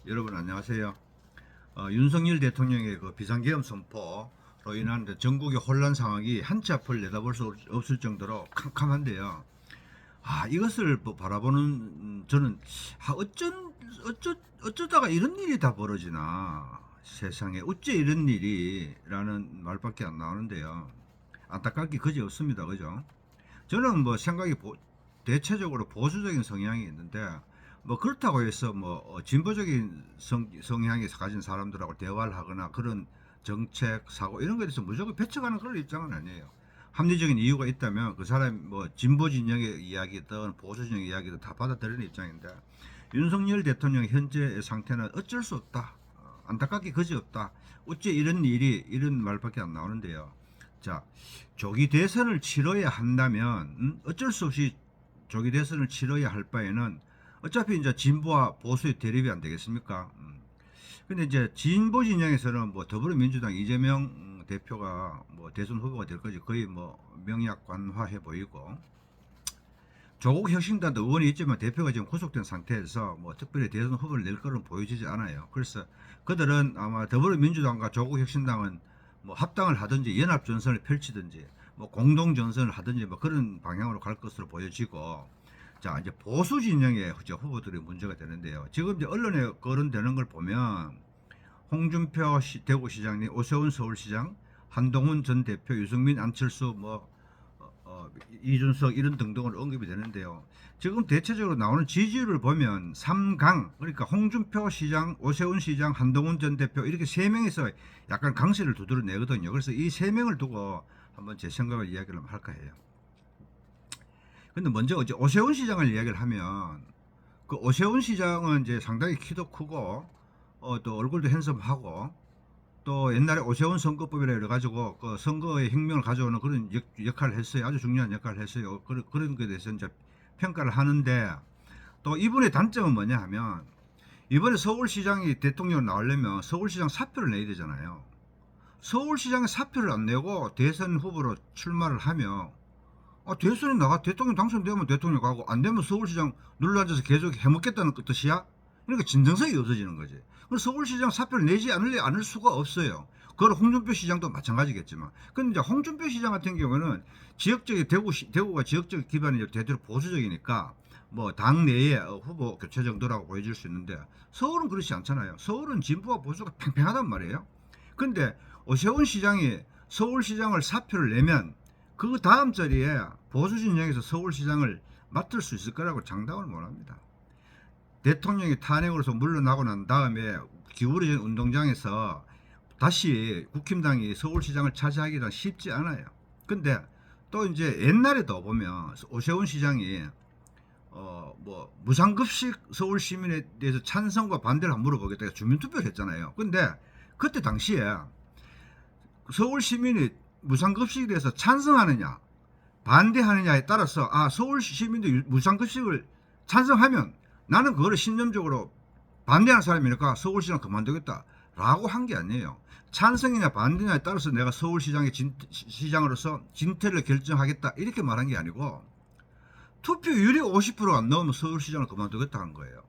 여러분 안녕하세요. 윤석열 대통령의 그 비상계엄 선포로 인한 전국의 혼란 상황이 한치 앞을 내다볼 수 없을 정도로 캄캄한데요. 이것을 바라보는 저는 어쩌다가 이런 일이 다 벌어지나, 세상에 어째 이런 일이라는 말밖에 안 나오는데요. 안타깝게 그지 없습니다. 그죠? 저는 뭐 생각이 대체적으로 보수적인 성향이 있는데, 뭐 그렇다고 해서 뭐 진보적인 성향이 가진 사람들하고 대화를 하거나 그런 정책 사고 이런 거에 대해서 무조건 배척하는 그런 입장은 아니에요. 합리적인 이유가 있다면 그 사람 뭐 진보 진영의 이야기든 보수 진영의 이야기든 다 받아들이는 입장인데, 윤석열 대통령 현재 상태는 어쩔 수 없다, 안타깝게 그지없다, 어째 이런 일이, 이런 말밖에 안 나오는데요. 자, 조기 대선을 치러야 한다면 어쩔 수 없이 조기 대선을 치러야 할 바에는 어차피 이제 진보와 보수의 대립이 안 되겠습니까? 근데 이제 진보 진영에서는 뭐 더불어민주당 이재명 대표가 뭐 대선 후보가 될 거지 거의 뭐 명약관화해 보이고, 조국 혁신단도 의원이 있지만 대표가 지금 구속된 상태에서 뭐 특별히 대선 후보를 낼 거는 보여지지 않아요. 그래서 그들은 아마 더불어민주당과 조국 혁신당은 뭐 합당을 하든지 연합 전선을 펼치든지 뭐 공동 전선을 하든지 뭐 그런 방향으로 갈 것으로 보여지고, 자 이제 보수 진영의 후보들이 문제가 되는데요. 지금 이제 언론에 거론되는 걸 보면 홍준표 대구시장님, 오세훈 서울시장, 한동훈 전 대표, 유승민, 안철수, 뭐 이준석 이런 등등으로 언급이 되는데요. 지금 대체적으로 나오는 지지율을 보면 3강, 그러니까 홍준표 시장, 오세훈 시장, 한동훈 전 대표 이렇게 세 명에서 약간 강세를 두드려 내거든요. 그래서 이 세 명을 두고 한번 제 생각을 이야기를 할까 해요. 근데 먼저 어제 오세훈 시장을 이야기를 하면, 그 오세훈 시장은 이제 상당히 키도 크고 또 얼굴도 핸섬하고, 또 옛날에 오세훈 선거법이라 해가지고 그 선거의 혁명을 가져오는 그런 역할을 했어요. 아주 중요한 역할을 했어요. 그런 것에 대해서 이제 평가를 하는데, 또 이분의 단점은 뭐냐 하면, 이번에 서울시장이 대통령으로 나오려면 서울시장 사표를 내야 되잖아요. 서울시장에 사표를 안 내고 대선 후보로 출마를 하면, 대선에 나가 대통령 당선되면 대통령 가고 안 되면 서울시장 눌러앉아서 계속 해먹겠다는 뜻이야? 그러니까 진정성이 없어지는 거지. 서울시장 사표를 내지 않을 수가 없어요. 그걸 홍준표 시장도 마찬가지겠지만. 근데 이제 홍준표 시장 같은 경우는 지역적인 대구가 지역적 기반이 대대로 보수적이니까 뭐 당 내에 후보 교체 정도라고 보여질 수 있는데, 서울은 그렇지 않잖아요. 서울은 진보와 보수가 팽팽하단 말이에요. 근데 오세훈 시장이 서울시장을 사표를 내면 그 다음 자리에 보수 진영에서 서울시장을 맡을 수 있을 거라고 장담을 못합니다. 대통령이 탄핵으로서 물러나고 난 다음에 기울어진 운동장에서 다시 국힘당이 서울시장을 차지하기는 쉽지 않아요. 근데 또 이제 옛날에도 보면 오세훈 시장이 뭐 무상급식 서울 시민에 대해서 찬성과 반대를 한번 물어보겠다 주민투표를 했잖아요. 근데 그때 당시에 서울 시민이 무상급식에 대해서 찬성하느냐 반대하느냐에 따라서 서울 시민들이 무상급식을 찬성하면 나는 그거를 신념적으로 반대하는 사람이니까 서울시장 그만두겠다 라고 한 게 아니에요. 찬성이냐 반대냐에 따라서 내가 서울시장의 시장으로서 진퇴를 결정하겠다 이렇게 말한 게 아니고, 투표율이 50%가 안 나오면 서울시장을 그만두겠다 한 거예요.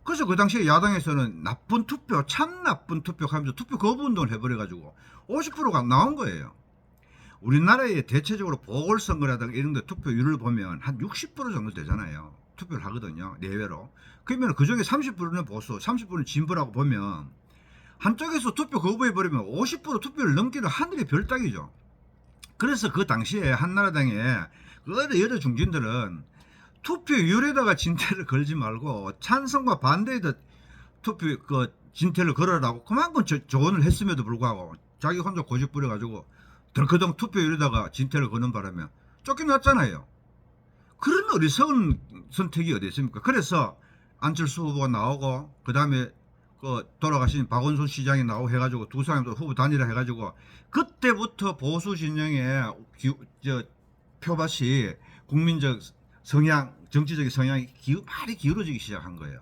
그래서 그 당시에 야당에서는 나쁜 투표, 참 나쁜 투표 하면서 투표 거부 운동을 해버려가지고 50%가 안 나온 거예요. 우리나라의 대체적으로 보궐선거라든가 이런 데 투표율을 보면 한 60% 정도 되잖아요. 투표를 하거든요. 내외로. 그러면 그 중에 30%는 보수, 30%는 진보라고 보면 한쪽에서 투표 거부해버리면 50% 투표를 넘기는 하늘의 별따기죠. 그래서 그 당시에 한나라당의 여러 중진들은 투표율에다가 진퇴를 걸지 말고 찬성과 반대에다 투표 진퇴를 걸으라고 그만큼 조언을 했음에도 불구하고 자기 혼자 고집 부려가지고 덜커덩 투표율에다가 진퇴를 거는 바람에 쫓겨났잖아요. 그런 어리석은 선택이 어디 있습니까? 그래서 안철수 후보가 나오고 그 다음에 돌아가신 박원순 시장이 나오고 해가지고 두 사람도 후보 단일화 해가지고 그때부터 보수 진영의 표밭이 국민적 성향, 정치적인 성향이 많이 기울어지기 시작한 거예요.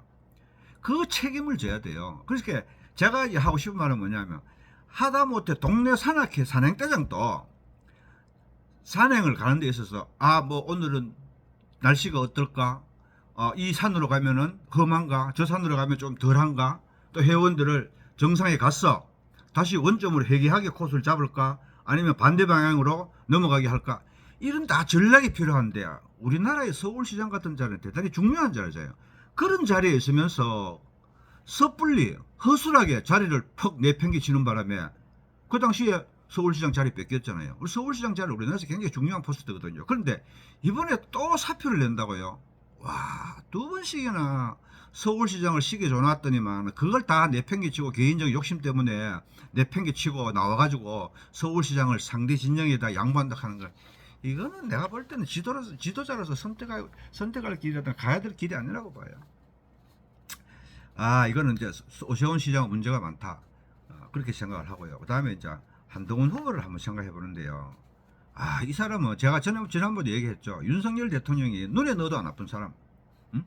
그 책임을 져야 돼요. 그러니까 제가 하고 싶은 말은 뭐냐면, 하다못해 동네 산행대장도 산행을 가는 데 있어서 뭐 오늘은 날씨가 어떨까, 이 산으로 가면은 험한가, 저 산으로 가면 좀 덜한가, 또 회원들을 정상에 갔어 다시 원점으로 회귀하게 코스를 잡을까 아니면 반대 방향으로 넘어가게 할까 이런 다 전략이 필요한데 우리나라의 서울시장 같은 자리는 대단히 중요한 자리잖아요. 그런 자리에 있으면서 섣불리 허술하게 자리를 퍽 내팽개치는 바람에 그 당시에 서울시장 자리 뺏겼잖아요. 우리 서울시장 자리 우리나라에서 굉장히 중요한 포스트거든요. 그런데 이번에 또 사표를 낸다고요. 와, 두 번씩이나 서울시장을 시기에 줘놨더니만 그걸 다 내팽개치고 개인적 욕심 때문에 내팽개치고 나와가지고 서울시장을 상대 진영에다 양보한다 하는 거 이거는 내가 볼 때는 지도자로서 선택할 길이라든 가야 될 길이 아니라고 봐요. 아, 이거는 이제 오세훈 시장은 문제가 많다. 그렇게 생각을 하고요. 그 다음에 이제 한동훈 후보를 한번 생각해 보는데요. 아, 이 사람은 제가 지난번에 얘기했죠. 윤석열 대통령이 눈에 넣어도 안 아픈 사람. 응?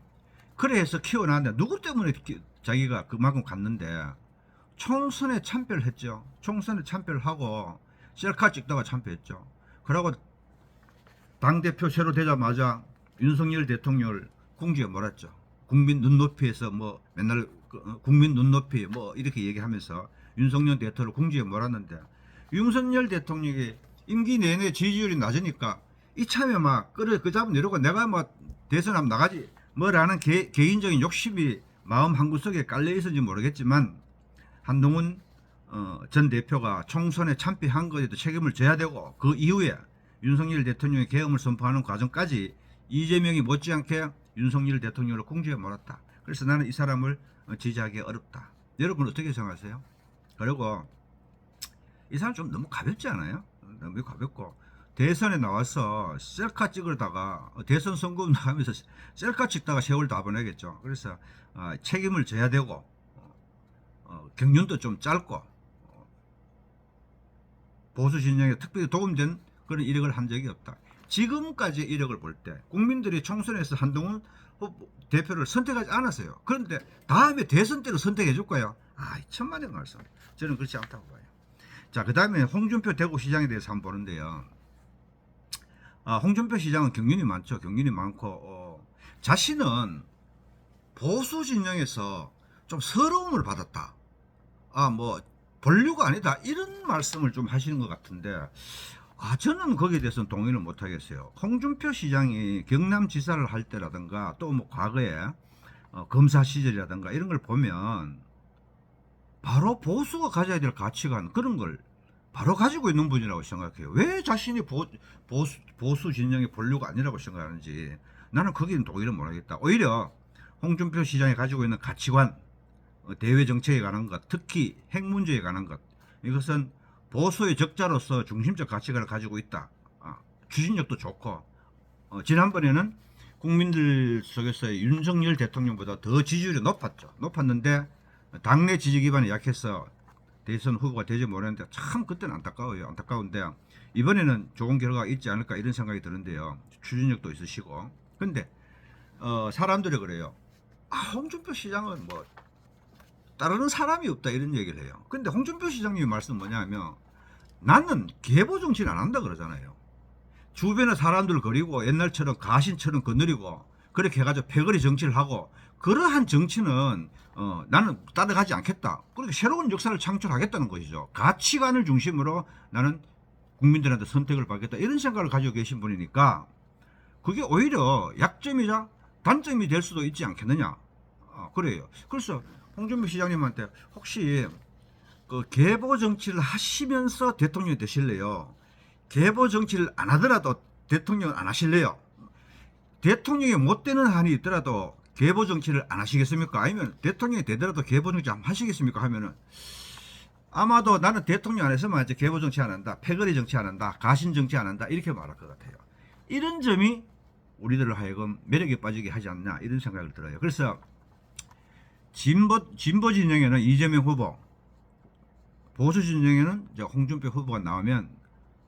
그래서 키워놨는데 누구 때문에 자기가 그만큼 갔는데 총선에 참패를 했죠. 총선에 참패를 하고 셀카 찍다가 참패했죠. 그러고 당대표 새로 되자마자 윤석열 대통령을 공주에 몰았죠. 국민 눈높이에서 뭐 맨날 국민 눈높이 뭐 이렇게 얘기하면서 윤석열 대통령을 공주에 몰았는데 윤석열 대통령이 임기 내내 지지율이 낮으니까 이참에 막 그 잡아 내려고 내가 뭐 대선 한번 나가지 뭐라는 개인적인 욕심이 마음 한구석에 깔려 있었는지 모르겠지만 한동훈 전 대표가 총선에 참패한 것에도 책임을 져야 되고 그 이후에 윤석열 대통령의 계엄을 선포하는 과정까지 이재명이 못지않게 윤석열 대통령을 공주에 몰았다. 그래서 나는 이 사람을 지지하기 어렵다. 여러분 어떻게 생각하세요? 그리고 이 사람 좀 너무 가볍지 않아요? 너무 가볍고 대선에 나와서 셀카 찍으다가 대선 선거 나가면서 셀카 찍다가 세월 다 보내겠죠. 그래서 책임을 져야 되고 경륜도 좀 짧고 보수 진영에 특별히 도움된 그런 이력을 한 적이 없다. 지금까지 이력을 볼 때 국민들이 총선에서 한동훈 대표를 선택하지 않았어요. 그런데 다음에 대선 때로 선택해 줄 거예요. 아, 천만의 말씀. 저는 그렇지 않다고 봐요. 자, 그 다음에 홍준표 대구시장에 대해서 한번 보는데요. 홍준표 시장은 경륜이 많죠. 경륜이 많고 자신은 보수 진영에서 좀 서러움을 받았다. 뭐 본류가 아니다. 이런 말씀을 좀 하시는 것 같은데 저는 거기에 대해서는 동의를 못 하겠어요. 홍준표 시장이 경남지사를 할 때라든가 또 뭐 과거에 검사 시절이라든가 이런 걸 보면 바로 보수가 가져야 될 가치관 그런 걸 바로 가지고 있는 분이라고 생각해요. 왜 자신이 보수 진영의 본류가 아니라고 생각하는지 나는 거기는 동의를 못 하겠다. 오히려 홍준표 시장이 가지고 있는 가치관 대외 정책에 관한 것 특히 핵 문제에 관한 것 이것은 보수의 적자로서 중심적 가치관을 가지고 있다. 추진력도 좋고 지난번에는 국민들 속에서 윤석열 대통령보다 더 지지율이 높았는데 당내 지지 기반이 약해서 대선 후보가 되지 못했는데 참 그때는 안타까워요. 안타까운데 이번에는 좋은 결과가 있지 않을까 이런 생각이 드는데요. 추진력도 있으시고 근데 사람들이 그래요. 홍준표 시장은 뭐 따르는 사람이 없다 이런 얘기를 해요. 근데 홍준표 시장님의 말씀은 뭐냐면 나는 계보 정치는 안 한다 그러잖아요. 주변에 사람들 거리고 옛날처럼 가신처럼 거느리고 그렇게 해가지고 패거리 정치를 하고 그러한 정치는 나는 따라가지 않겠다. 그러니까 새로운 역사를 창출하겠다는 것이죠. 가치관을 중심으로 나는 국민들한테 선택을 받겠다 이런 생각을 가지고 계신 분이니까 그게 오히려 약점이자 단점이 될 수도 있지 않겠느냐. 그래요. 그래서 홍준표 시장님한테 혹시 그 계보 정치를 하시면서 대통령이 되실래요? 계보 정치를 안 하더라도 대통령을 안 하실래요? 대통령이 못 되는 한이 있더라도 계보 정치를 안 하시겠습니까? 아니면 대통령이 되더라도 계보 정치 안 하시겠습니까? 하면은 아마도 나는 대통령 안에서만 이제 계보 정치 안 한다, 패거리 정치 안 한다, 가신 정치 안 한다 이렇게 말할 것 같아요. 이런 점이 우리들을 하여금 매력에 빠지게 하지 않나 이런 생각을 들어요. 그래서 진보 진영에는 이재명 후보, 보수 진영에는 이제 홍준표 후보가 나오면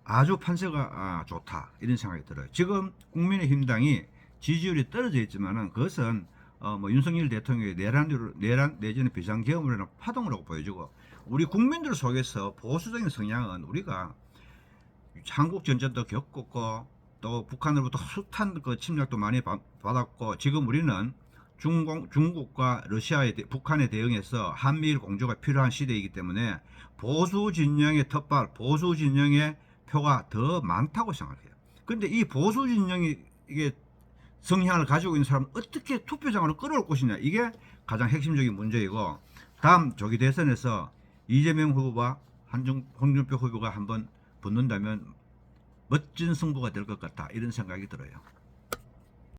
아주 판세가 좋다 이런 생각이 들어요. 지금 국민의힘당이 지지율이 떨어져 있지만은 그것은 뭐 윤석열 대통령의 내란 내지는 비상계엄으로는 파동이라고 보여지고 우리 국민들 속에서 보수적인 성향은 우리가 한국 전쟁도 겪었고 또 북한으로부터 숱한 그 침략도 많이 받았고 지금 우리는 중국과 북한에 대응해서 한미일 공조가 필요한 시대이기 때문에 보수 진영의 텃밭, 보수 진영의 표가 더 많다고 생각해요. 근데 이 보수 진영이 이게 성향을 가지고 있는 사람은 어떻게 투표장으로 끌어올 것이냐, 이게 가장 핵심적인 문제이고, 다음 조기 대선에서 이재명 후보와 홍준표 후보가 한번 붙는다면 멋진 승부가 될 것 같다, 이런 생각이 들어요.